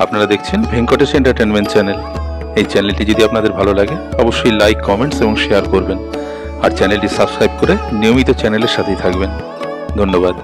আপনারা দেখছেন Venkatesh entertainment channel. এই চ্যানেলটি যদি আপনাদের ভালো লাগে অবশ্যই লাইক, কমেন্টস এবং শেয়ার করবেন, আর চ্যানেলটি সাবস্ক্রাইব করে নিয়মিত চ্যানেলের সাথেই থাকবেন। ধন্যবাদ।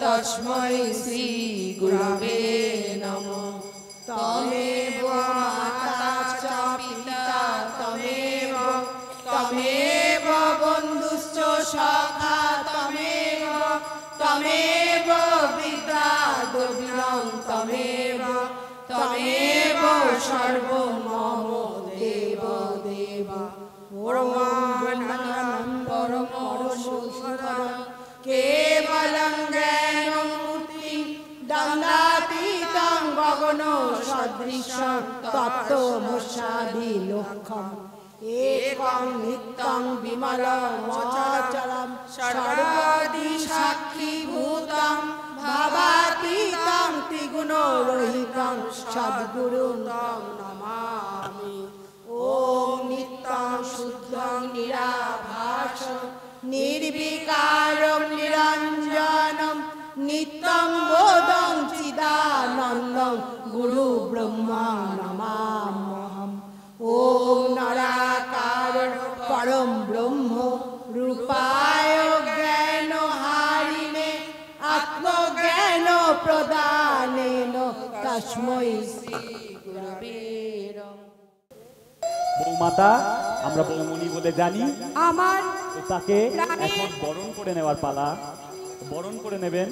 तस्मै श्री गुरवे नमः। तमेव माता च पिता तमेव बन्धुश्च सखा तमेव पिता द्रविणं तमेव सर्वं मम देव देव। परमं सुखदं केवलं ज्ञान গগন সদৃশং তত্ত্বমস্যাদি লক্ষ্যম একং নিত্যং বিমলং অচলম সর্বাদি সাক্ষীভূতং ভাবাতীতং ত্রিগুণরহিতং সদ্গুরুং নমামি। ওম নিত্যং শুদ্ধং নিরাভাসং নির্বিকারং নিরঞ্জনং নিত্যং বোধং চিদানন্দং গুরু ব্রহ্মা নমাম্যহম। ওম নরাকার পরম ব্রহ্ম রূপায় জ্ঞান হারিণে আত্মজ্ঞান প্রদানেন তস্मै শ্রী গুরবে নমঃ। বৌমাতা আমরা বৌমনি বলে জানি, আমার তো তাকে এখন বরণ করে নেওয়ার পালা। বরণ করে নেবেন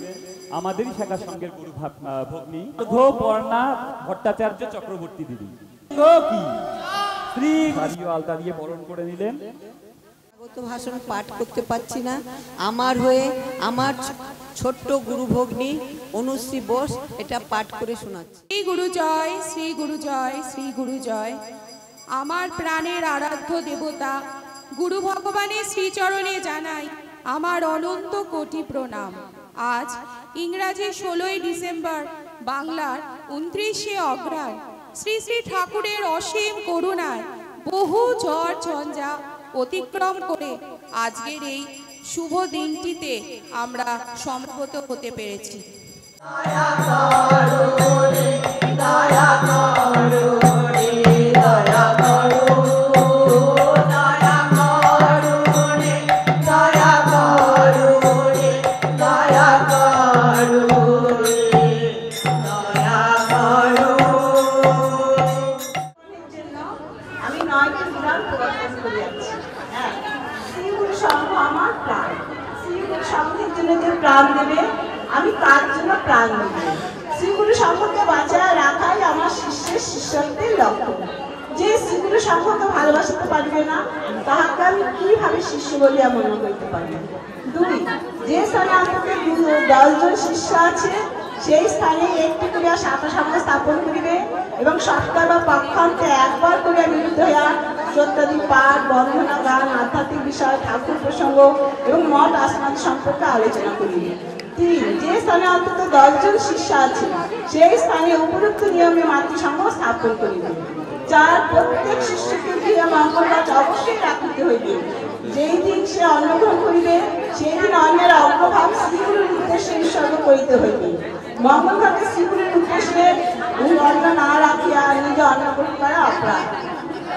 আমাদেরই শাখা সঙ্গের গুরু ভগ্নী পর্ণা ভট্টাচার্য চক্রবর্তী দিদি। কি শ্রী হারিও আলতা দিয়ে বরণ করে নিলেন। স্বাগত ভাষণ পাঠ করতে পারছি না, আমার হয়ে আমার ছোট্ট গুরু ভগ্নী অনুশ্রী বোস এটা পাঠ করে শোনাচ্ছে। শ্রী গুরু জয়, শ্রী গুরু জয়, শ্রী গুরু জয়। আমার প্রাণের আরাধ্য দেবতা গুরু ভগবানের শ্রীচরণে জানাই আমার অনন্ত কোটি প্রণাম। আজ ইংরাজি 16ই ডিসেম্বর, বাংলার 29শে অগ্রহায়ণ, শ্রী শ্রী ঠাকুরের অসীম করুণায় বহু ঝড় ঝঞ্ঝা অতিক্রম করে আজকের এই শুভ দিনটিতে আমরা সমবেত হতে পেরেছি। আমি 9টি বিধান প্রবর্তন করিয়াছি। শ্রীগুরু সংঘ আমার প্রাণ। শ্রীগুরু সংঘের জন্য যে প্রাণ দেবে, আমি তার জন্য প্রাণ দেব। শ্রীগুরু সংঘকে বাঁচায় রাখাই আমার শিষ্যের শিষ্যত্বের লক্ষ্য। যে শ্রীগুরু সংঘকে ভালোবাসতে পারবে না, তাহাকে আমি কিভাবে শিষ্য বলিয়া মনে করতে পারি। 2, যে স্থানে অন্তত 10 জন শিষ্য আছে, সেই স্থানে একটি করিয়া শাখা সংঘ স্থাপন করিবে এবং সপ্তাহ বা পক্ষান্তে একবার করিয়া মিলিত হইয়া সত্যাদি পাঠ, বন্ধনা, গান, আধ্যাত্মিক বিষয়, ঠাকুর প্রসঙ্গ এবং মঠ আসমাদি সম্পর্কে আলোচনা করিবে। 3, যে স্থানে অন্তত 10 জন শিষ্য আছে, সেই স্থানে উপযুক্ত নিয়মে মাতৃসংঘ স্থাপন করিবে। 4, প্রত্যেক শিষ্যকে গিয়ে মঙ্গল গাছ অবশ্যই রাখিতে হইবে। যেই দিন সে অন্ন গ্রহণ করিবে, সেই দিন অন্যের অগ্রভাগ শ্রীগুরুর উদ্দেশ্যে উৎসর্গ করিতে হইবে। মঙ্গল ঘাটে শ্রীগুরুর উদ্দেশ্যে অন্ন না রাখিয়া নিজে অন্ন গ্রহণ করা অপরাধ।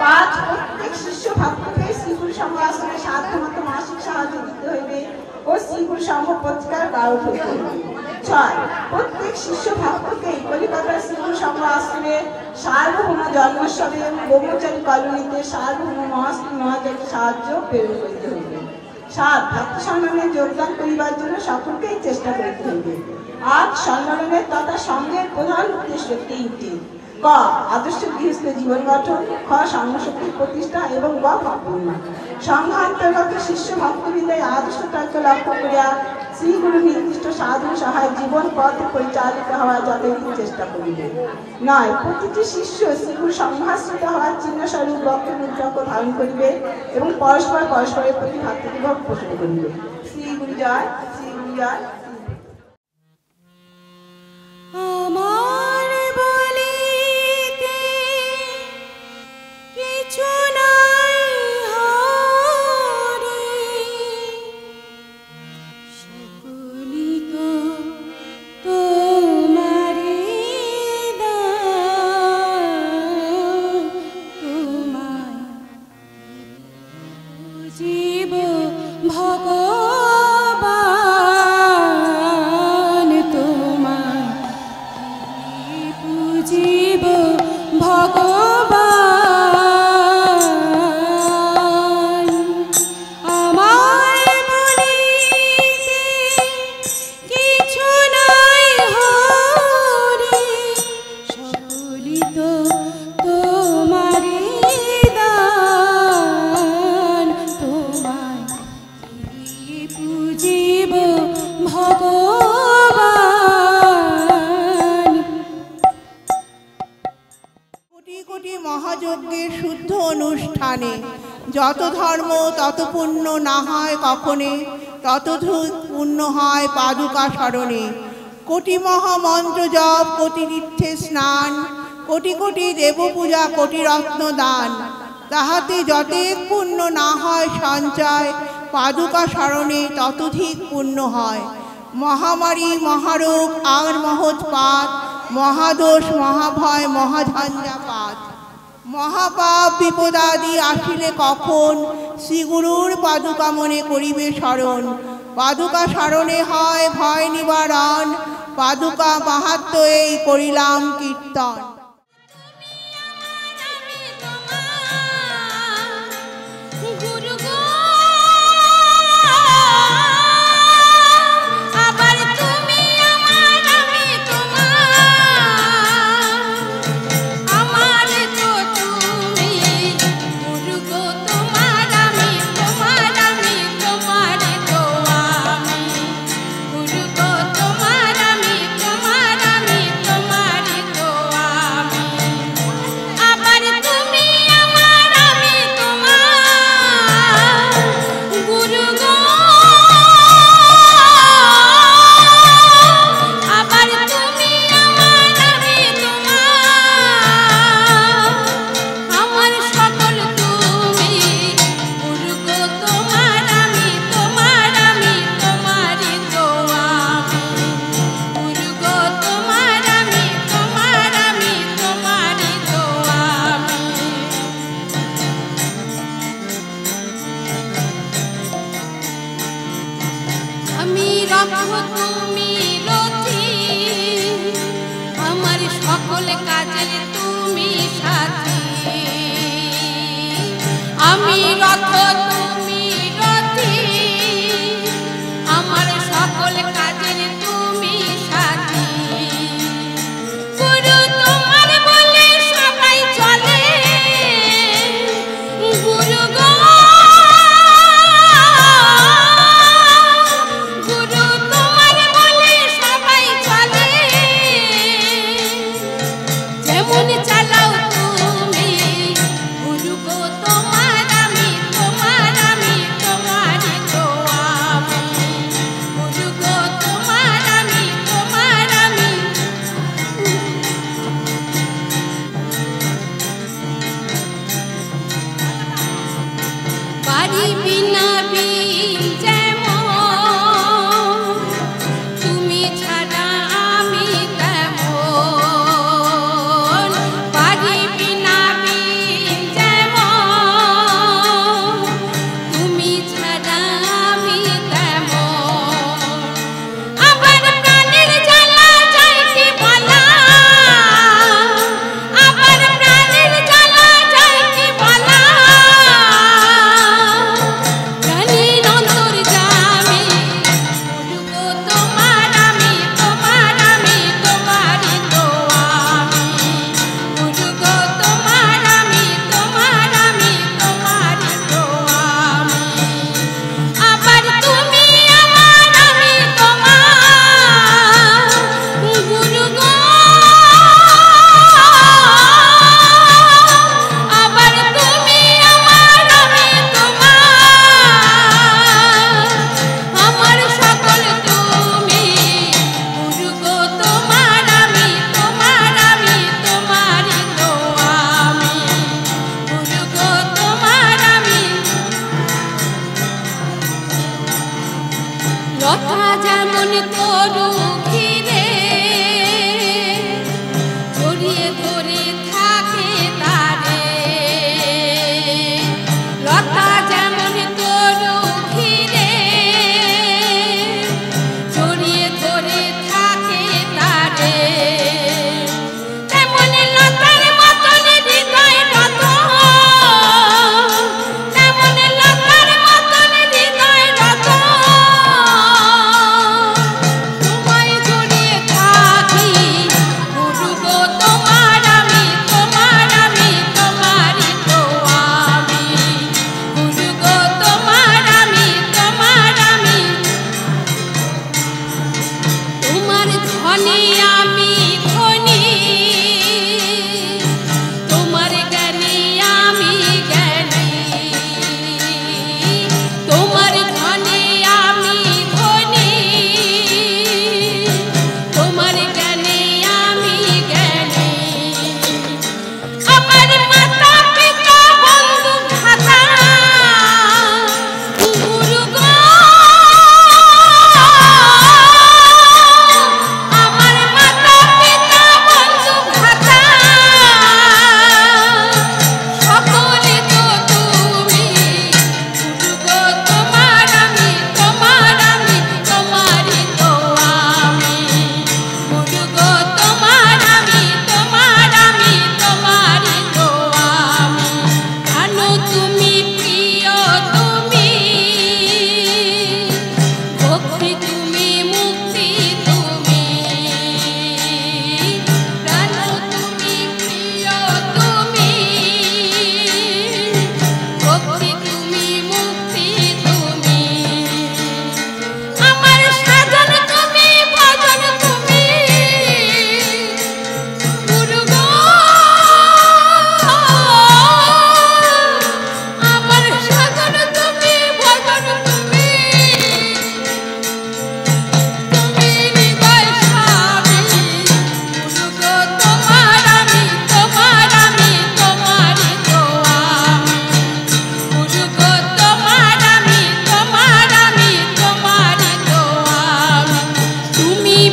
5, প্রত্যেক শিষ্য ভক্তকে শ্রীগুরু সংঘ আসনে সাধ্যমতো মাসিক সাহায্য দিতে হইবে ও শ্রীগুরু সংঘ পত্রিকার গায়ক হইতে হইবে। 6, প্রত্যেক শিষ্য ভক্তকে কলিকাতার শ্রীগুরু সংঘ আশ্রমে সার্বভৌম জন্মোৎসবে এবং ব্রহ্মচারী কলোনিতে সার্বভৌম মহাস্ত্রী মহাজাকে সাহায্য প্রেরণ করিতে হইবে। 7, ভক্তি সম্মেলনে যোগদান করিবার জন্য সকলকেই চেষ্টা করিতে হইবে। 8, সম্মেলনের তথা সংঘের প্রধান উদ্দেশ্য 3টি: ক. আদর্শ গৃহস্থ জীবন গঠন, খ. সংঘশক্তির প্রতিষ্ঠা এবং গ. পূর্ণ। সংঘান্তর্গত শিষ্য ভক্তবৃন্দের আদর্শটাকে লক্ষ্য করিয়া শ্রীগুরু নির্দিষ্ট সাধন সহায় জীবন পথে পরিচালিত হওয়ার যথাযথ চেষ্টা করিবে। 9, প্রতিটি শিষ্য শ্রীগুরু সংঘাশ্রিত হওয়ার চিহ্ন স্বরূপ বক্র মুদ্রাক ধারণ করিবে এবং পরস্পরের প্রতি ভক্তিভাব পোষণ করিবে। শ্রীগুরু জয়, শ্রীগুরু জয়। আমার বলিতে কিছু নাই হরি, সকলি তো তোমারি দান, তোমায় জীব ভগবান। স্থানে। যত ধর্ম তত পুণ্য না হয় কখনে, তত পুণ্য হয় পাদুকা স্মরণে। কোটি মহামন্ত্র জপ, কোটি তীর্থে স্নান, কোটি কোটি দেবপূজা, কোটি রত্ন দান, তাহাতে যতেক পুণ্য না হয় সঞ্চয়, পাদুকা স্মরণে ততোধিক পুণ্য হয়। মহামারী, মহারোগ আর মহোৎপাত, মহাদোষ, মহাভয়, মহাঝঞ্ঝাপাত, মহাপাপ বিপদাদি আসিলে কখন, শ্রীগুরুর পাদুকা মনে করিবে স্মরণ। পাদুকা স্মরণে হয় ভয় নিবারণ, পাদুকা মাহাত্ম্য এই করিলাম কীর্তন। তোমায়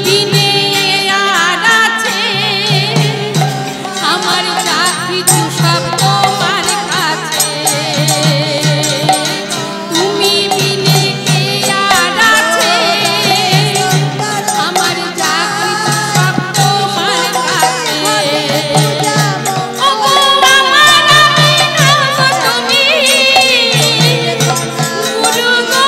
বিনে আর আছে আমার যা কিছু সব তোমার কাছে তুমি বিনে কে আর আছে আমার যা কিছু সব তোমার কাছে ওগো আমার আমি নাম তুমি গুরু গো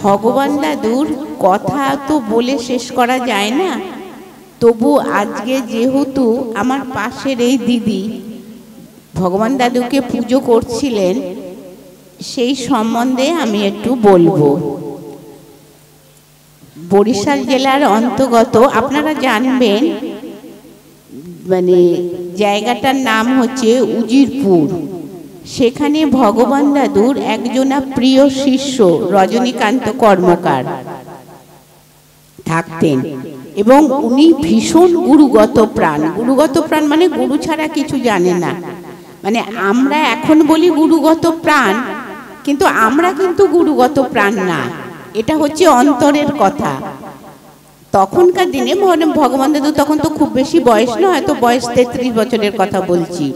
ভগবান দাদুর কথা তো বলে শেষ করা যায় না, তবু আজকে যেহেতু আমার পাশের এই দিদি ভগবান দাদুকে পুজো করছিলেন, সেই সম্বন্ধে আমি একটু বলবো। বরিশাল জেলার অন্তর্গত আপনারা জানবেন, মানে জায়গাটার নাম হচ্ছে উজিরপুর। সেখানে ভগবান দাদুর একজনা প্রিয় শিষ্য রজনীকান্ত কর্মকার থাকতেন এবং উনি ভীষণ গুরুগত প্রাণ। গুরুগত প্রাণ মানে গুরু ছাড়া কিছু জানে না। মানে আমরা এখন বলি গুরুগত প্রাণ, কিন্তু আমরা কিন্তু গুরুগত প্রাণ না, এটা হচ্ছে অন্তরের কথা। তখনকার দিনে ভগবান দাদু তখন তো খুব বেশি বয়স নয়, হয়তো বয়স 33 বছরের কথা বলছি।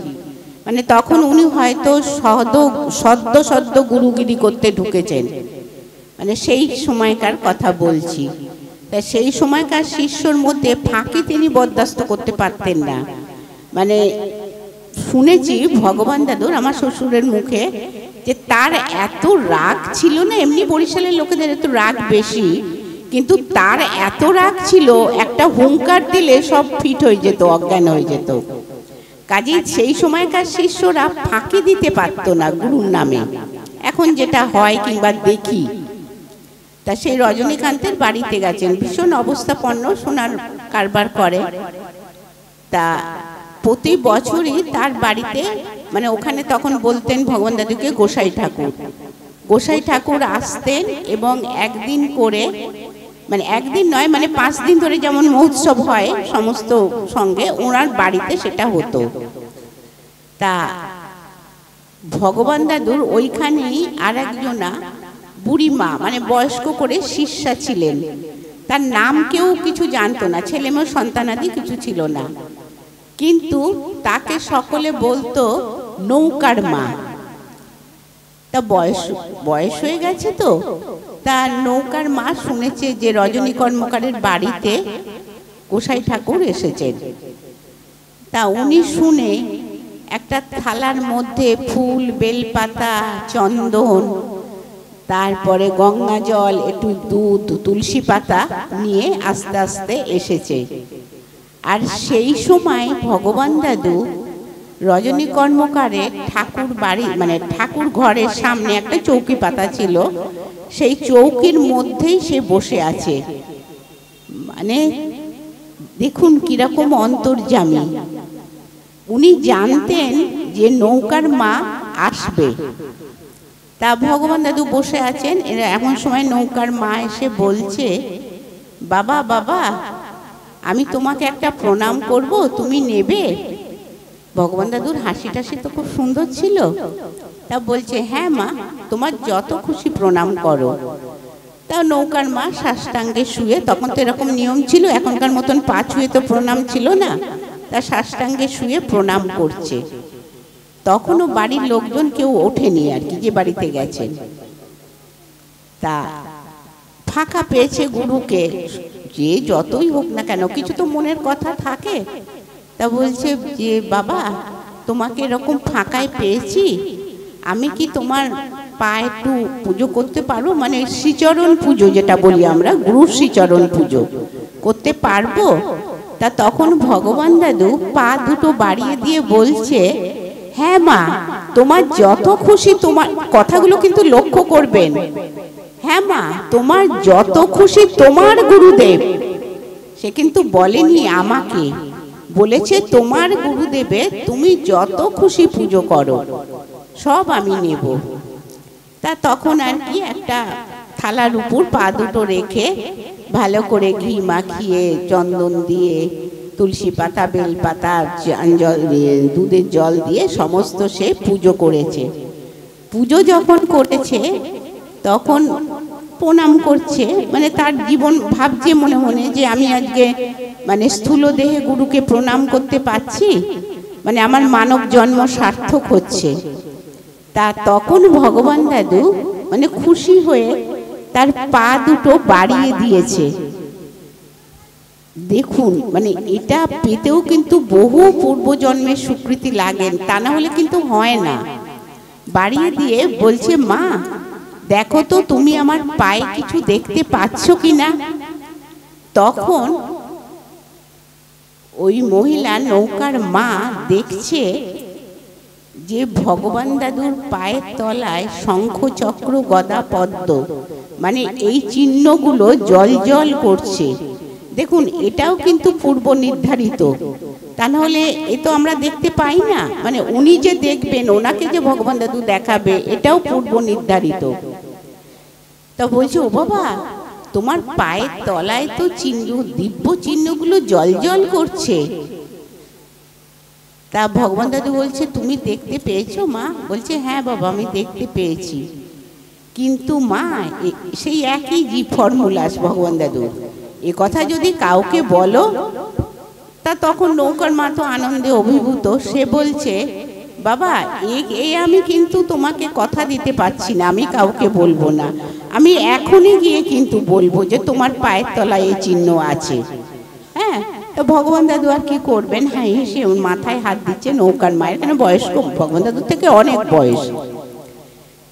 মানে তখন উনি হয়তো সদ্য গুরুগিরি করতে ঢুকেছেন, মানে সেই সময়কার কথা বলছি। তা সেই সময়কার শিষ্যর মধ্যে ফাঁকি তিনি বরদাস্ত করতে পারতেন না। মানে শুনেছি ভগবান দাদুর, আমার শ্বশুরের মুখে, যে তার এত রাগ ছিল না, এমনি বরিশালের লোকেদের এত রাগ বেশি, কিন্তু তার এত রাগ ছিল একটা হুঙ্কার দিলে সব ফিট হয়ে যেত, অজ্ঞান হয়ে যেত। কাজে সেই সময়কার শিষ্যরা ফাঁকি দিতে পারতো না গুরুর নামে, এখন যেটা হয় কিংবা দেখি। তা সেই রজনীকান্তের বাড়িতে গেছেন, ভীষণ অবস্থাপন্ন, সোনার কারবার করে। তা প্রতি বছরই তার বাড়িতে, মানে ওখানে তখন বলতেন ভগবান দাদুকে গোসাই ঠাকুর। গোসাই ঠাকুর আসতেন এবং একদিন করে, মানে একদিন নয়, মানে 5 দিন ধরে যেমন মহোৎসব হয় সমস্ত সঙ্গে, ওনার বাড়িতে সেটা হতো। তা ভগবান দাদুর ওইখানেই আর একজনা বুড়িমা, মানে বয়স্ক করে শিষ্যা ছিলেন। তার নাম কেউ কিছু জানতো না, ছেলে মেয়ে সন্তানাদি কিছু ছিল না, কিন্তু তাকে সকলে বলতো নৌকার মা। তা বয়স হয়ে গেছে তো, তার নৌকার মা শুনেছে যে রজনী কর্মকারের বাড়িতে গোসাই ঠাকুর এসেছেন। তা উনি শুনে একটা থালার মধ্যে ফুল, বেলপাতা, চন্দন, তারপরে গঙ্গা জল, একটু দুধ, তুলসী পাতা নিয়ে আস্তে আস্তে এসেছে। আর সেই সময় ভগবান দাদু রজনী কর্মকারের ঠাকুর বাড়ি, মানে ঠাকুর ঘরের সামনে একটা চৌকি পাতা ছিল, সেই চৌকির মধ্যেই সে বসে আছে। মানে দেখুন কিরকম অন্তর্যামী। উনি জানতেন যে নৌকার মা আসবে। তা ভগবান দাদু বসে আছেন, এমন সময় নৌকার মা এসে বলছে, বাবা বাবা, আমি তোমাকে একটা প্রণাম করব, তুমি নেবে? ভগবান দাদুর হাসি টাসি তো খুব সুন্দর ছিল। তা বলছে, হ্যাঁ মা, তোমার যত খুশি প্রণাম করো। তা নৌকার মা সাষ্টাঙ্গে শুয়ে, তখন তো এরকম নিয়ম ছিল, এখনকার মতন পা ছুঁয়ে তো প্রণাম ছিল না, তা তার সাষ্টাঙ্গে শুয়ে প্রণাম করছে। তখনও বাড়ির লোকজন কেউ ওঠেনি আর কি, যে বাড়িতে গেছেন। তা ফাঁকা পেয়েছে গুরুকে, যে যতই হোক না কেন কিছু তো মনের কথা থাকে। তা বলছে যে বাবা, তোমাকে এরকম ফাঁকায় পেয়েছি, আমি কি তোমার পায়ে একটু পুজো করতে পারবো? মানে শ্রীচরণ পুজো যেটা বলি আমরা, গুরুর শ্রীচরণ পুজো করতে পারবো? তা তখন ভগবান দাদু পা দুটো বাড়িয়ে দিয়ে বলছে, হ্যাঁ মা, তোমার যত খুশি, তোমার কথাগুলো কিন্তু লক্ষ্য করবেন, হ্যাঁ মা, তোমার যত খুশি তোমার গুরুদেব। সে কিন্তু বলেনি আমাকে, বলেছে তোমার গুরুদেবে তুমি যত খুশি পুজো করো, সব আমি নেব। তা তখন আর কি একটা থালার উপর পা দুটো রেখে ভালো করে ঘি মাখিয়ে, চন্দন দিয়ে, তুলসী পাতা, বেলপাতা, জল দিয়ে, দুধের জল দিয়ে সমস্ত সে পুজো করেছে। পুজো যখন করেছে তখন প্রণাম করছে, মানে তার জীবন ভাবছে মনে মনে যে আমি আজকে মানে স্থূল দেহে গুরুকে প্রণাম করতে পারছি, মানে আমার মানব জন্ম সার্থক হচ্ছে। তা তখন ভগবান দাদু মানে খুশি হয়ে তার পা দুটো বাড়িয়ে দিয়েছে। দেখুন, মানে এটা পেতেও কিন্তু বহু পূর্বজন্মের স্বীকৃতি লাগেন, তা না হলে কিন্তু হয় না। বাড়িয়ে দিয়ে বলছে, মা দেখো তো তুমি আমার পায়ে কিছু দেখতে পাচ্ছ কিনা? তখন ওই মহিলা নৌকার মা দেখছে যে ভগবান দাদুর পায়ের তলায় শঙ্খ, চক্র, গদা, পদ্ম, মানে এই চিহ্নগুলো জল করছে। দেখুন, এটাও কিন্তু পূর্ব নির্ধারিত, তা নাহলে এ তো আমরা দেখতে পাই না। মানে উনি যে দেখবেন, ওনাকে যে ভগবান দাদু দেখাবে, এটাও পূর্ব নির্ধারিত। তা বলছে, ও বাবা, তোমার পায়ের তলায় তো চিহ্ন, দিব্য চিহ্নগুলো জল করছে। তা ভগবান দাদু বলছে, তুমি দেখতে পেয়েছো মা? বলছে, হ্যাঁ বাবা, আমি দেখতে পেয়েছি। কিন্তু মা, সেই একই জি ফর্মুলা ভগবান দাদু, এ কথা যদি কাউকে বলো, তা তখন নৌকার মা তো আনন্দে অভিভূত। সে বলছে, বাবা, আমি কিন্তু তোমাকে কথা দিতে পারছি না, আমি কাউকে বলবো না, আমি এখনই গিয়ে কিন্তু বলবো যে তোমার পায়ের তলায় এই চিহ্ন আছে। হ্যাঁ, তো ভগবান দাদু আর কি করবেন, হ্যাঁ, সে মাথায় হাত দিচ্ছে নৌকার মায়ের, কেন বয়স্ক, ভগবান দাদুর থেকে অনেক বয়স।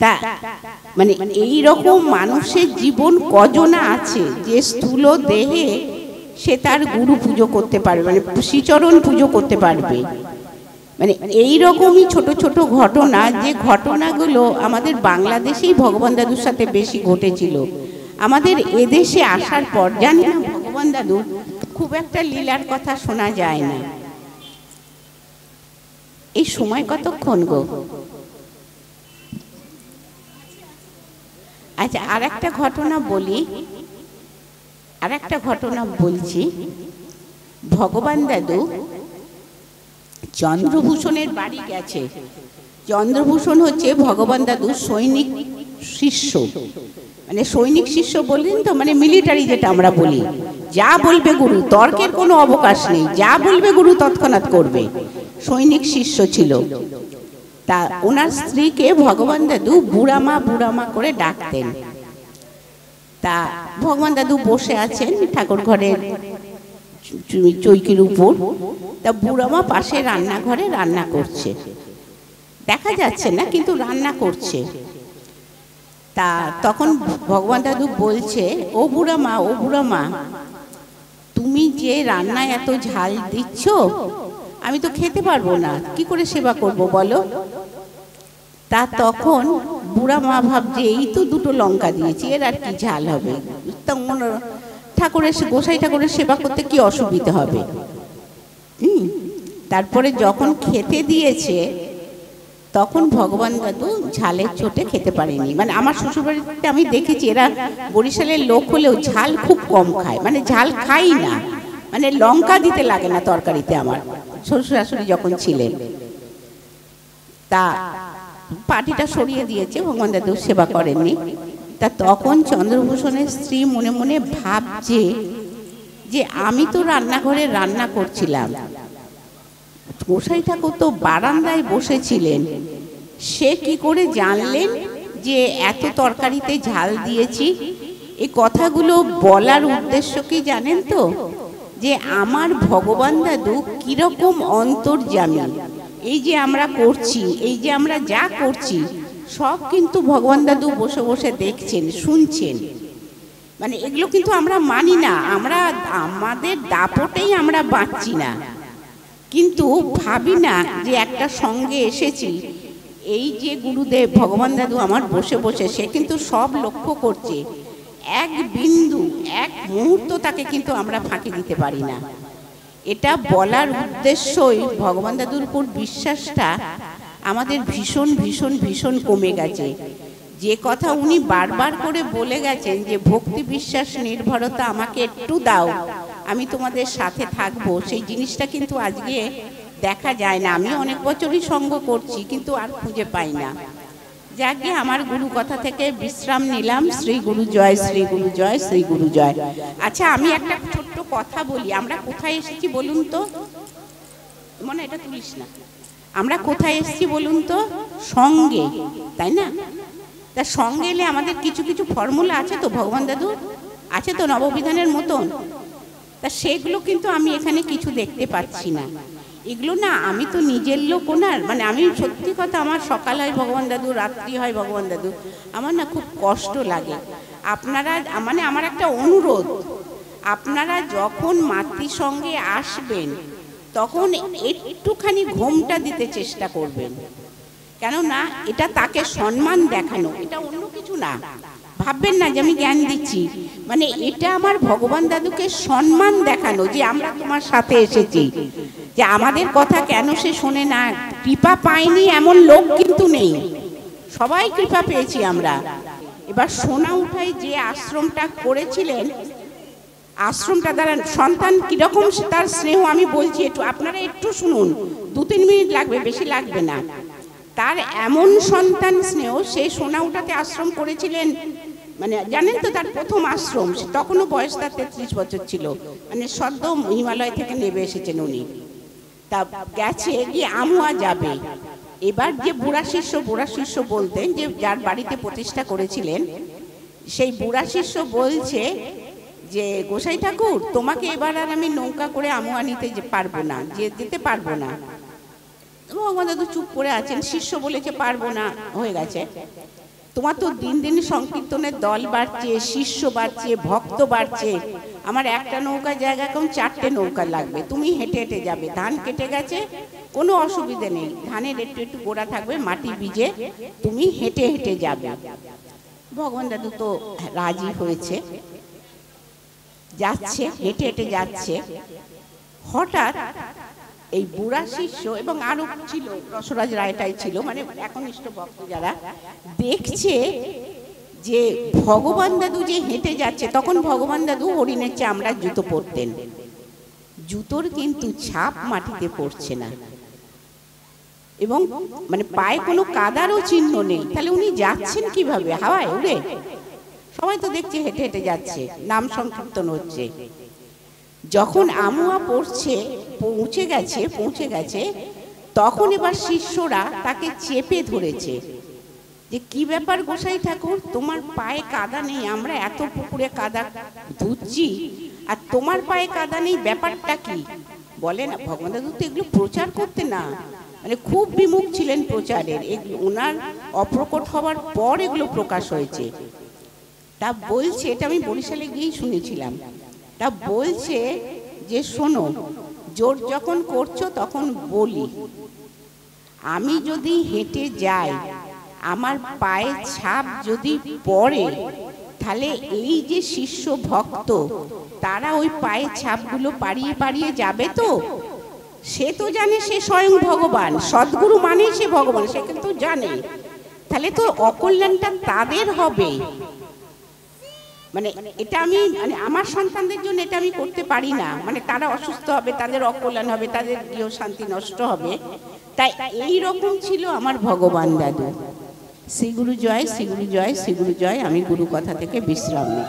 তা মানে এই রকম মানুষের জীবন কজনা আছে যে স্থূল দেহে সে তার গুরু পুজো করতে পারবে, মানে শ্রীচরণ পুজো করতে পারবে। মানে এই রকমই ছোট ছোট ঘটনা, যে ঘটনাগুলো আমাদের বাংলাদেশেই ভগবান দাদুর সাথে বেশি ঘটেছিল। আমাদের এদেশে আসার পর জানি না, ভগবান দাদু খুব একটা লীলার কথা শোনা যায় না। এই সময় কতক্ষণ গো? আচ্ছা, আর একটা ঘটনা বলি, আর একটা ঘটনা বলছি। ভগবান দাদু চন্দ্রভূষণের বাড়ি গেছে। চন্দ্রভূষণ হচ্ছে ভগবান দাদুর সৈনিক শিষ্য, মানে সৈনিক শিষ্য বললেন তো, মানে মিলিটারি যেটা আমরা বলি, যা বলবে গুরু, তর্কের কোনো অবকাশ নেই, যা বলবে গুরু তৎক্ষণাৎ করবে, সৈনিক শিষ্য ছিল। তা ওনার স্ত্রীকে ভগবান দাদু বুড়ামা বুড়ামা করে ডাকতেন। তা ভগবান দাদু বসে আছেন ঠাকুর ঘরের চৌকির উপর, তা বুড়ামা পাশে রান্নাঘরে রান্না করছে, দেখা যাচ্ছে না কিন্তু রান্না করছে। তা তখন ভগবান দাদু বলছে, ও বুড়ামা, ও বুড়ামা, তুমি যে রান্নায় এত ঝাল দিচ্ছ, আমি তো খেতে পারবো না, কি করে সেবা করব বলো? তা তখন বুড়া মা ভাবছে, এই তো দুটো লঙ্কা দিয়েছি, এর আর কি ঝাল হবে, ঠাকুরের গোসাই ঠাকুরের সেবা করতে কি অসুবিধা হবে। তারপরে যখন খেতে দিয়েছে, তখন ভগবান দাদু ঝালের চোটে খেতে পারেনি। মানে আমার শ্বশুরবাড়িতে আমি দেখেছি, এরা বরিশালের লোক হলেও ঝাল খুব কম খায়, মানে ঝাল খাই না, মানে লঙ্কা দিতে লাগে না তরকারিতে। আমার শ্বশুর শাশুড়ি যখন ছিলেন, তা পাটিটা সরিয়ে দিয়েছে, ভগবান দাদু সেবা করেননি। তা তখন চন্দ্রভূষণের স্ত্রী মনে মনে ভাবছে যে আমি তো রান্নাঘরে রান্না করছিলাম, গোসাই ঠাকুর তো বারান্দায় বসেছিলেন, সে কি করে জানলেন যে এত তরকারিতে ঝাল দিয়েছি? এই কথাগুলো বলার উদ্দেশ্য কি জানেন তো? যে আমার ভগবান দাদু কিরকম অন্তর্যামী। এই যে আমরা করছি, এই যে আমরা যা করছি, সব কিন্তু ভগবান দাদু বসে বসে দেখছেন, শুনছেন। মানে এগুলো কিন্তু আমরা মানি না, আমরা আমাদের দাপটেই আমরা বাঁচছি না, কিন্তু ভাবি না যে একটা সঙ্গে এসেছি। এই যে গুরুদেব ভগবান দাদু আমার বসে বসে, সে কিন্তু সব লক্ষ্য করছে, এক বিন্দু এক মুহূর্ত তাকে কিন্তু আমরা ফাঁকি দিতে পারি না। এটা বলার উদ্দেশ্যই ভগবান দাদুর উপর বিশ্বাসটা আমাদের ভীষণ ভীষণ ভীষণ কমে গেছে। যে কথা উনি বারবার করে বলে গেছেন যে ভক্তি বিশ্বাস নির্ভরতা আমাকে একটু দাও, আমি তোমাদের সাথে থাকবো, সেই জিনিসটা কিন্তু আজকে দেখা যায় না। আমি অনেক বছরই সঙ্গ করছি, কিন্তু আর খুঁজে পাই না। যাকে আমার গুরু কথা থেকে বিশ্রাম নিলাম। শ্রী গুরু জয়, শ্রী গুরু জয়, শ্রী গুরু জয়। আচ্ছা, আমি একটা ছোট্ট কথা বলি। আমরা কোথায় এসেছি বলুন তো? মনে এটা তুলিস না। আমরা কোথায় এসেছি বলুন তো? সঙ্গে, তাই না? তা সঙ্গে এলে আমাদের কিছু কিছু ফর্মুলা আছে তো ভগবান দাদু, আছে তো নববিধানের মতন। তা সেগুলো কিন্তু আমি এখানে কিছু দেখতে পাচ্ছি না। এগুলো না, আমি তো নিজের লোক ওনার, মানে আমি সত্যি কথা, আমার সকাল হয় ভগবান দাদু, রাত্রি হয় ভগবান দাদু, আমার না খুব কষ্ট লাগে। আপনারা, মানে আমার একটা অনুরোধ, আপনারা যখন মাতৃসঙ্গে আসবেন তখন একটুখানি ঘুমটা দিতে চেষ্টা করবেন, কেননা এটা তাকে সম্মান দেখানো, এটা অন্য কিছু না। ভাববেন না যে আমি জ্ঞান দিচ্ছি, মানে এটা আমার ভগবান দাদুকে সম্মান দেখানো যে আমরা তোমার সাথে এসেছি। যে আমাদের কথা কেন সে শোনে না, কৃপা পায়নি এমন লোক কিন্তু নেই, সবাই কৃপা পেয়েছি আমরা। এবার সোনা উঠাই যে আশ্রমটা করেছিলেন, আশ্রমটা দ্বারা সন্তান কিরকম তার স্নেহ আমি বলছি, একটু আপনারা একটু শুনুন, 2-3 মিনিট লাগবে, বেশি লাগবে না। তার এমন সন্তান স্নেহ, সে সোনা উঠাতে আশ্রম করেছিলেন, মানে জানেন তো তার প্রথম আশ্রম, তখনও বয়স তার 33 বছর ছিল, মানে সদ্য হিমালয় থেকে নেমে এসেছেন উনি। তা গেছে গিয়ে আমুয়া যাবে। এবার যে বুড়া শিষ্য বলতেন, যে যার বাড়িতে প্রতিষ্ঠা করেছিলেন, সেই বুড়া শিষ্য বলছে যে গোসাই ঠাকুর, তোমাকে এবার আর আমি নৌকা করে আমুয়া নিতে পারবো না, যেতে পারবো না। ভগবান দাদু চুপ করে আছেন। শিষ্য বলেছে পারবো না, হয়ে গেছে। তোমার তো দিন দিন সংকীর্তনের দল বাড়ছে, শিষ্য বাড়ছে, ভক্ত বাড়ছে, আমার একটা নৌকা জায়গা কম 4টে নৌকা লাগবে, তুমি হেঁটে হেঁটে যাবে। ধান কেটে গেছে, কোনো অসুবিধে নেই, ধানের একটু একটু গোড়া থাকবে, মাটি ভিজে, তুমি হেঁটে হেঁটে যাবে। ভগবান দাদু তো রাজি হয়েছে, যাচ্ছে, হেঁটে হেঁটে যাচ্ছে। হঠাৎ এই বুড়া শিষ্য এবং আরো ছিল, রসরাজ রায়টাই ছিল, মানে একনিষ্ঠ ভক্ত যারা, দেখছে যে ভগবান দাদু যে হেঁটে যাচ্ছে। তখন ভগবান দাদু হরিণের চামড়ার জুতো পরতেন, জুতোর কিন্তু ছাপ মাটিতে পড়ছে না, এবং মানে পায়ে কোনো কাদারও চিহ্ন নেই। তাহলে উনি যাচ্ছেন কিভাবে? হাওয়ায় উড়ে? সবাই তো দেখছে হেঁটে হেঁটে যাচ্ছে, নাম সংকীর্তন হচ্ছে। যখন আমুয়া পৌঁছে গেছে, তখন এবার শিষ্যরা তাকে চেপে ধরেছে যে কি ব্যাপার গোসাই ঠাকুর, তোমার পায়ে কাদা নেই, আমরা এত পুকুরে কাদা ধুচ্ছি আর তোমার পায়ে কাদা নেই, ব্যাপারটা কি? বলে না, ভগবান দাদু তো এগুলো প্রচার করতে না, মানে খুব বিমুখ ছিলেন প্রচারের। ওনার অপ্রকট হওয়ার পর এগুলো প্রকাশ হয়েছে। তা বলছে, এটা আমি বরিশালে গিয়েই শুনেছিলাম, তা বলছে যে শোনো, জোর যখন করছো তখন বলি, আমি যদি হেঁটে যাই, আমার পায়ে ছাপ যদি পড়ে, তাহলে এই যে শিষ্য ভক্ত তারা ওই পায়ে ছাপগুলো পাড়িয়ে পাড়িয়ে যাবে তো? সে তো জানে সে স্বয়ং ভগবান, সদ্গুরু মানে সে ভগবান, সে কিন্তু জানে, তাহলে তো অকল্যাণটা তাদের হবে। মানে এটা আমি, মানে আমার সন্তানদের জন্য এটা আমি করতে পারি না, মানে তারা অসুস্থ হবে, তাদের অকল্যাণ হবে, তাদের গৃহ শান্তি নষ্ট হবে। তাই এই রকম ছিল আমার ভগবান দাদু। শ্রী গুরু জয়, শ্রী গুরু জয়, শ্রী গুরু জয়। আমি গুরু কথা থেকে বিশ্রাম নিই।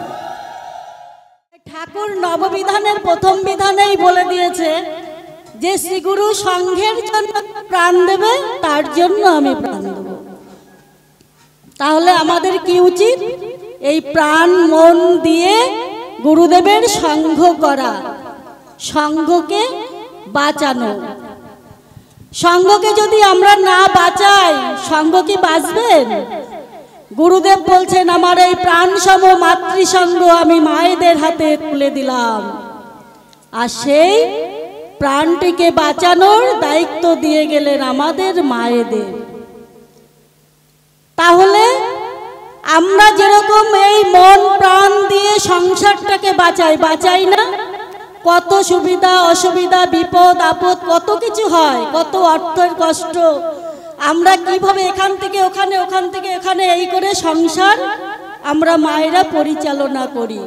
ঠাকুর নববিধানের প্রথম বিধানেই বলে দিয়েছে যে শ্রীগুরু সংঘের জন্য প্রাণ দেবে তার জন্য আমি প্রাণ দেব। তাহলে আমাদের কি উচিত? এই প্রাণ মন দিয়ে গুরুদেবের সংঘ করা, সংঘকে বাঁচানো। সংঘকে যদি আমরা না বাঁচাই, সংঘ কি বাঁচবেন? গুরুদেব বলছেন, আমার এই প্রাণ সম মাতৃসঙ্গ আমি মায়েদের হাতে তুলে দিলাম, আর সেই প্রাণটিকে বাঁচানোর দায়িত্ব দিয়ে গেলেন আমাদের মায়েদের। তাহলে আমরা যেরকম এই মন প্রাণ দিয়ে সংসারটাকে বাঁচাই না, কত সুবিধা অসুবিধা, বিপদ আপদ কত কিছু হয়, কত অর্থের কষ্ট, আমরা কিভাবে এখান থেকে ওখানে, ওখান থেকে এখানে এই করে সংসার আমরা মায়েরা পরিচালনা করি।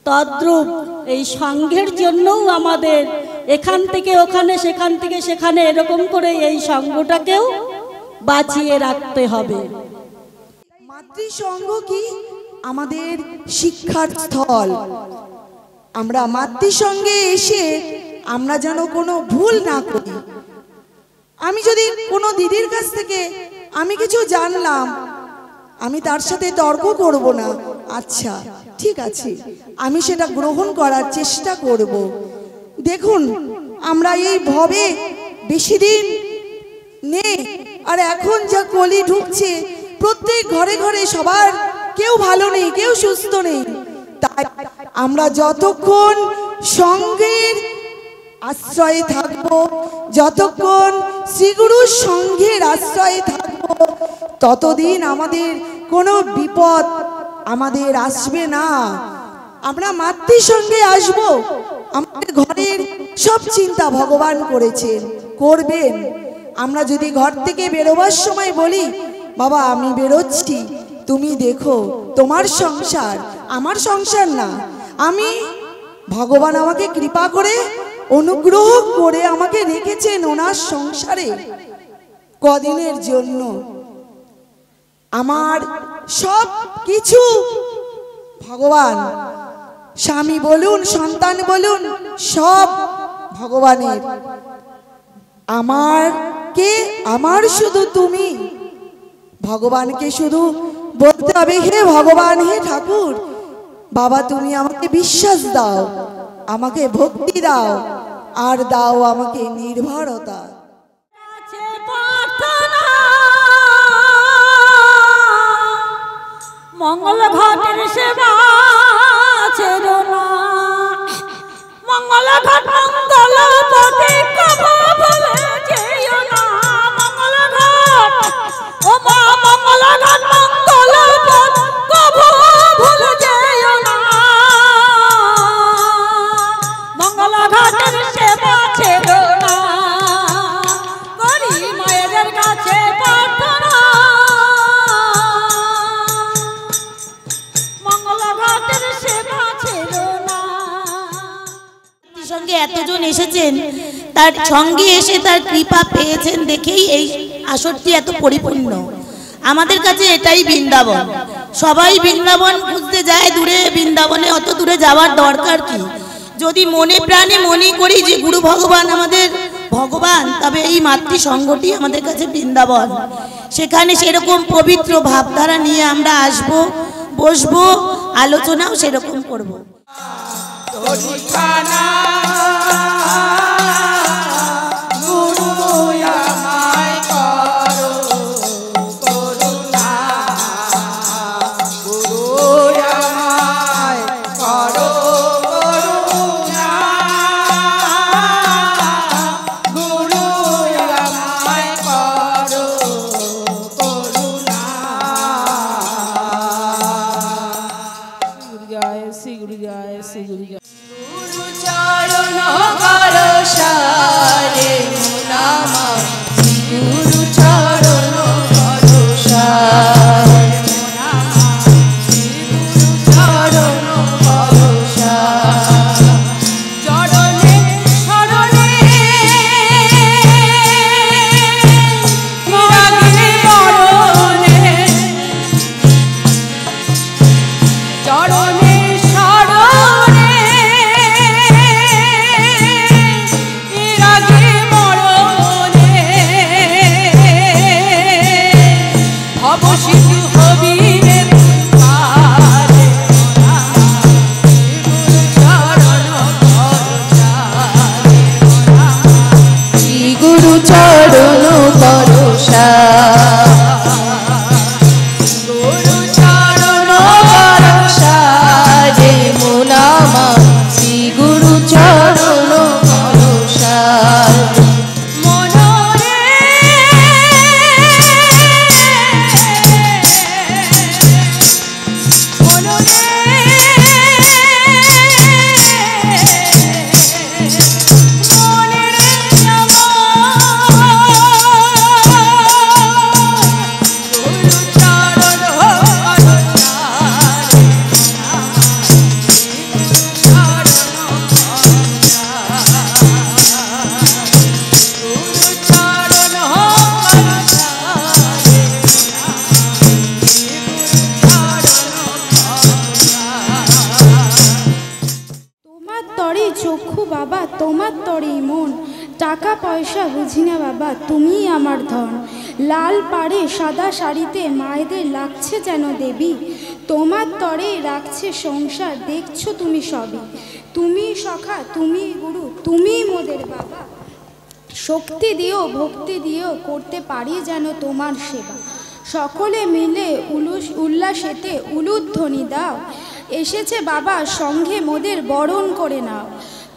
তদ্রূপ এই সংঘের জন্যও আমাদের এখান থেকে ওখানে, সেখান থেকে সেখানে এরকম করে এই সংঘটাকেও বাঁচিয়ে রাখতে হবে। মাতৃসঙ্গ কি? আমাদের শিক্ষার স্থল। আমরা মাতৃসঙ্গে এসে আমরা যেন কোনো ভুল না করি। আমি যদি কোনো দিদির কাছ থেকে আমি কিছু জানলাম, আমি তার সাথে তর্ক করব না, আচ্ছা ঠিক আছে, আমি সেটা গ্রহণ করার চেষ্টা করব। দেখুন, আমরা এই ভবে বেশি দিন নেই, আর এখন যা কলি ঢুকছে, প্রত্যেক ঘরে ঘরে সবার কেউ ভালো নেই, কেউ সুস্থ নেই। তাই আমরা যতক্ষণ সঙ্ঘের আশ্রয়ে থাকব, যতক্ষণ শ্রীগুরুর সঙ্ঘের আশ্রয়ে থাকব, ততদিন আমাদের কোনো বিপদ আমাদের আসবে না। আমরা মাতৃসঙ্গে আসব, আমাদের ঘরের সব চিন্তা ভগবান করেছেন, করবেন। আমরা যদি ঘর থেকে বেরোবার সময় বলি, বাবা আমি বেরোচ্ছি, তুমি দেখো তোমার সংসার, আমার সংসার না, আমি ভগবান আমাকে কৃপা করে অনুগ্রহ করে আমাকে রেখেছেন ওনার সংসারে কদিনের জন্য। আমার সব কিছু ভগবান, স্বামী বলুন, সন্তান বলুন, সব ভগবানের। আমার শুধু তুমি। ভগবানকে শুধু বলতে হবে, হে ভগবান, হে ঠাকুর, বাবা তুমি আমাকে বিশ্বাস দাও, আমাকে ভক্তি দাও, আর দাও আমাকে নির্ভরতা। মঙ্গল ঘটের সেবা ছেড়ো না, মঙ্গল ঘট মঙ্গল পথে কবু ভুলে যেও না। মঙ্গল ঘট, ও মা মঙ্গল ঘট মঙ্গল পথ কবু ভুলে যেও না। মঙ্গল ঘটের সেবা ছেড়ো না, করি মায়েদের কাছে প্রার্থনা। সঙ্গে এতজন এসেছেন, তার সঙ্গে এসে তার কৃপা পেয়েছেন দেখেই এই আসরটি এত পরিপূর্ণ। আমাদের কাছে এটাই বৃন্দাবন। সবাই বৃন্দাবন খুঁজতে যায় দূরে, বৃন্দাবনে অত দূরে যাওয়ার দরকার কি? যদি মনে প্রাণে মনে করি যে গুরু ভগবান আমাদের ভগবান, তবে এই মাতৃসঙ্গটি আমাদের কাছে বৃন্দাবন। সেখানে সেরকম পবিত্র ভাবধারা নিয়ে আমরা আসবো, বসবো, আলোচনাও সেরকম করব। গুরু চরণ করো পয়সা বুঝি না বাবা, তুমিই আমার ধন। লাল পাড়ে সাদা শাড়িতে মায়েদের লাগছে যেন দেবী, তোমার তরে রাখছে সংসার, দেখছো তুমি সবই। তুমি সখা, তুমি গুরু, তুমি মোদের বাবা। শক্তি দিও, ভক্তি দিও, করতে পারি যেন তোমার সেবা। সকলে মিলে উল্লাসেতে উলুধ্বনি দাও, এসেছে বাবা সঙ্গে মোদের বরণ করে নাও।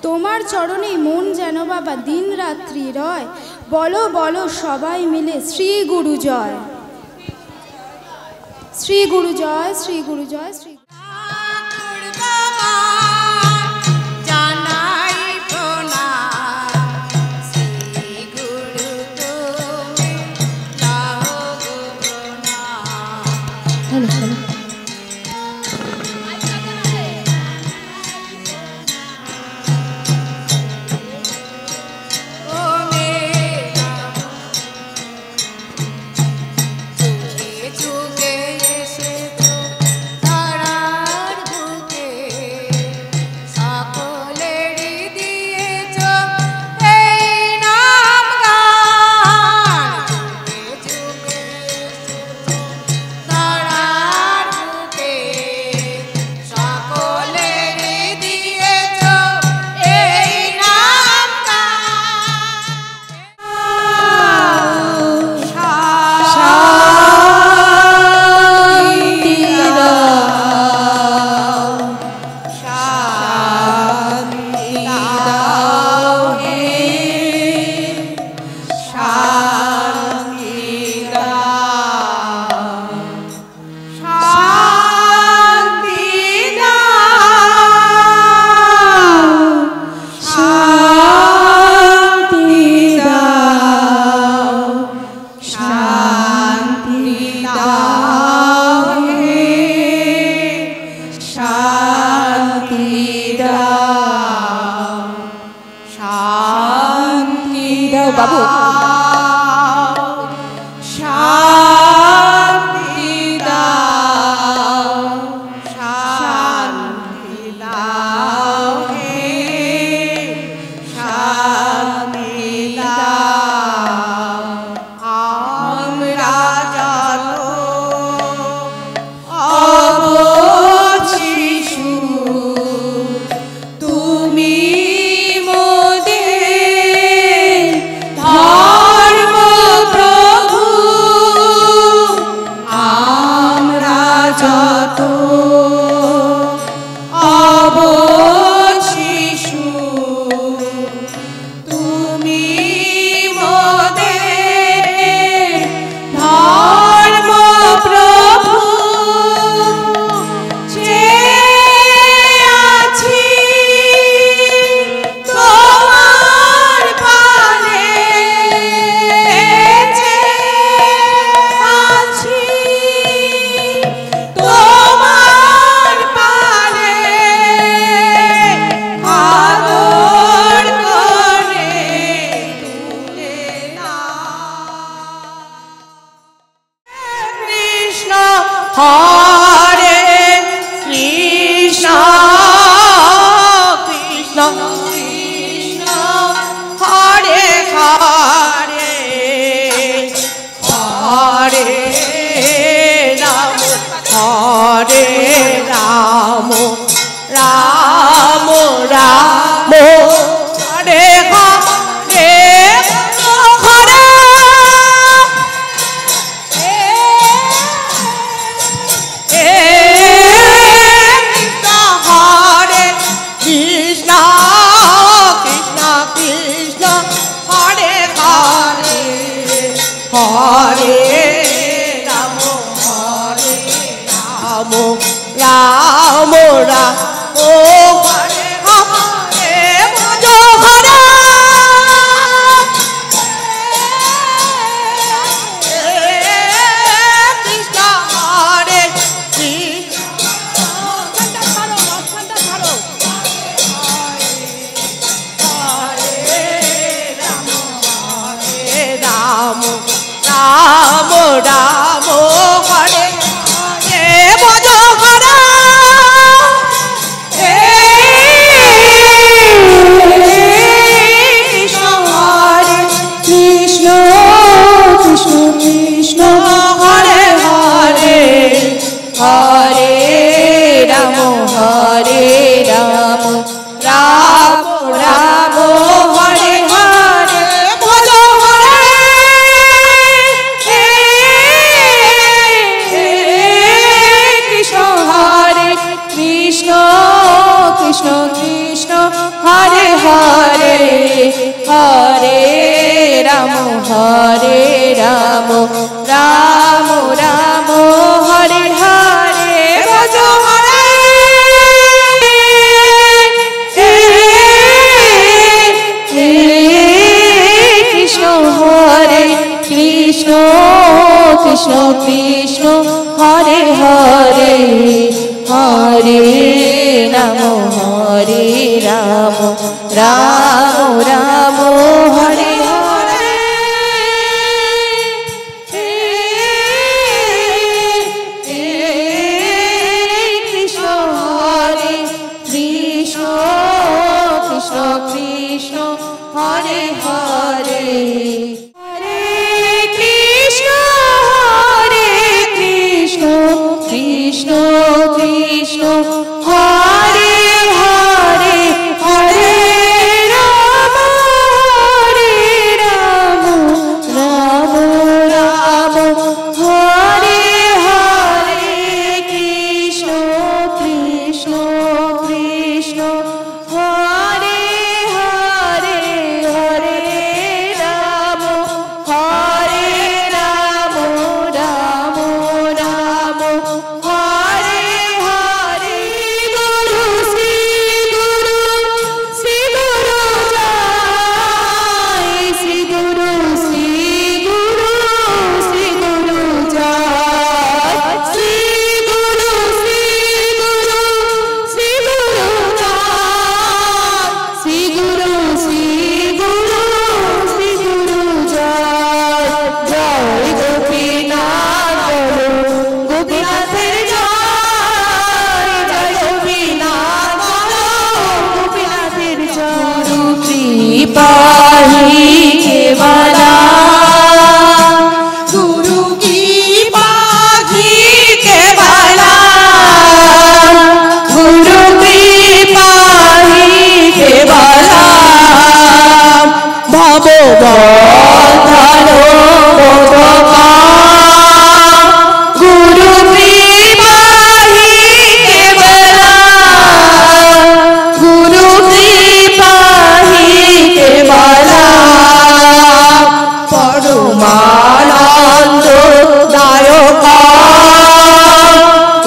তোমার চরণে মন যেন বাবা দিন রাত্রি রয়, বলো বলো সবাই মিলে শ্রী গুরু জয়, শ্রী গুরু জয়, শ্রী গুরু জয়, শ্রী বাবু। Hare রাম রাম রাম হরে হরে ভজ হরে কৃষ্ণ হরে কৃষ্ণ কৃষ্ণ কৃষ্ণ হরে হরে হরে রাম রাম রাম হরে হরে কৃষ্ণ হরে কৃষ্ণ কৃষ্ণ কৃষ্ণ হরে হরে হরে কৃষ্ণ কৃষ্ণ কৃষ্ণ হরে হরে হরে রাম রাম রাম হরে হরে কৃষ্ণ কৃষ্ণ কৃষ্ণ হরে হরে হরে রাম রাম রাম হরে হরে গুরু শ্রী গুরু জয় শ্রী গুরু জয় শ্রী গুরু জয় জয় গোপীনাথ বলো গোপীনাথের জয় জয় গোপীনাথ বলো গোপীনাথের জয় কৃপাহি কেবলা গুরু কৃপাহি কেবলা গুরু কৃপাহি কেবলা ভববন্ধন মোদকা গুরু কৃপাহি কেবলা গুরু কৃপাহি কেবলা পরমানন্দ দায়কা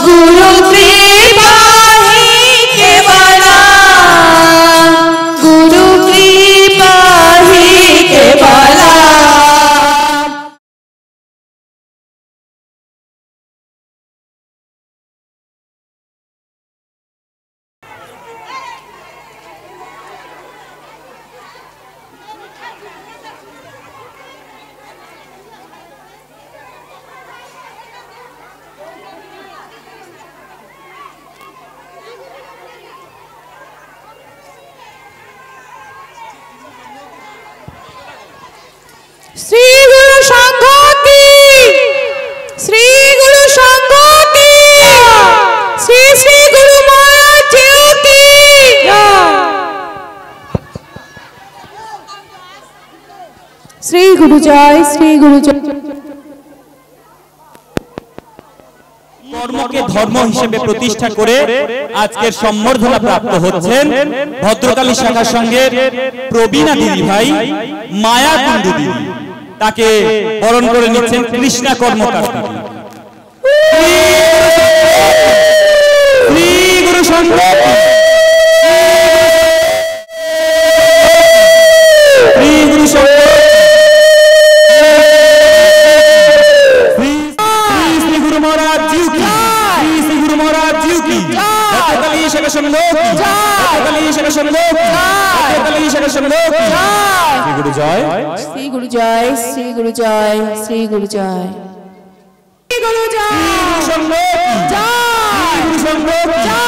গুরু কৃপাহি কেবলা গুরু কৃপাহি কেবলা শ্রী গুরু সংঘ কি শ্রী গুরু সংঘ কি শ্রী শ্রী গুরু মহারাজ কি শ্রী গুরু জয় শ্রী গুরু জয় কর্মকে ধর্ম হিসেবে প্রতিষ্ঠা করে আজকের সম্বর্ধনা প্রাপ্ত হচ্ছেন ভদ্রকালী শাখা সংঘের প্রবীণা দিদি ভাই মায়া কুণ্ডু দিদি। তাকে বরণ করে নিচ্ছেন কৃষ্ণা কর্মকার দিদি। শ্রী গুরু সংঘ শ্রী গুরু সংঘ শ্রী গুরু মহারাজ জি কি শ্রী গুরু মহারাজ জি কি ভদ্রকালী শাখা সংঘ ভদ্রকালী শাখা সংঘ ভদ্রকালী শাখা সংঘ শ্রী গুরু জয় শ্রী গুরু জয় শ্রী গুরু জয় শ্রী গুরু জয় শ্রী গুরু জয় সংঘ জয় গুরু সংঘ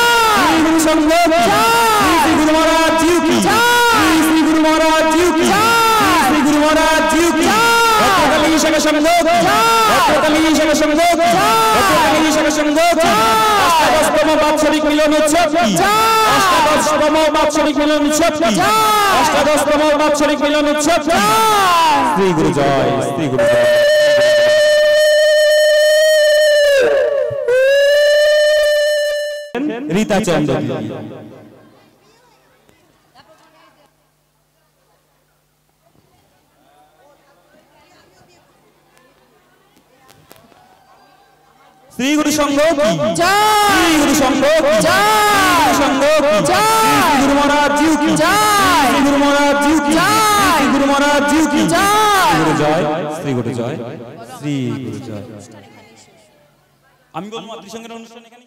জয় গুরু সংঘ জয় শ্রী গুরু মহারাজ জি কি শ্রী গুরু মহারাজ জি কি শ্রী গুরু মহারাজ জি কি ভদ্রকালী শাখা সংঘ ভদ্রকালী শাখা সংঘ ভদ্রকালী শাখা সংঘ অষ্টাদশতম বাৎসরিক মিলন উৎসব কি অষ্টাদশতম বাৎসরিক মিলন উৎসব কি অষ্টাদশতম বাৎসরিক মিলন উৎসব কি শ্রী গুরু জয় শ্রী গুরু জয় রীতা চন্দ্র শ্রী গুরু সংঘ কি জয় শ্রী গুরু সংঘ কি জয় সংঘ কি জয় শ্রী গুরু মহারাজ জি কি জয় শ্রী গুরু মহারাজ জি কি জয় শ্রী গুরু মহারাজ জি কি জয় গুরু জয় শ্রী গুরু জয় শ্রী গুরু জয়। আমি বলবো মাতৃসংঘের অনুষ্ঠান এখানে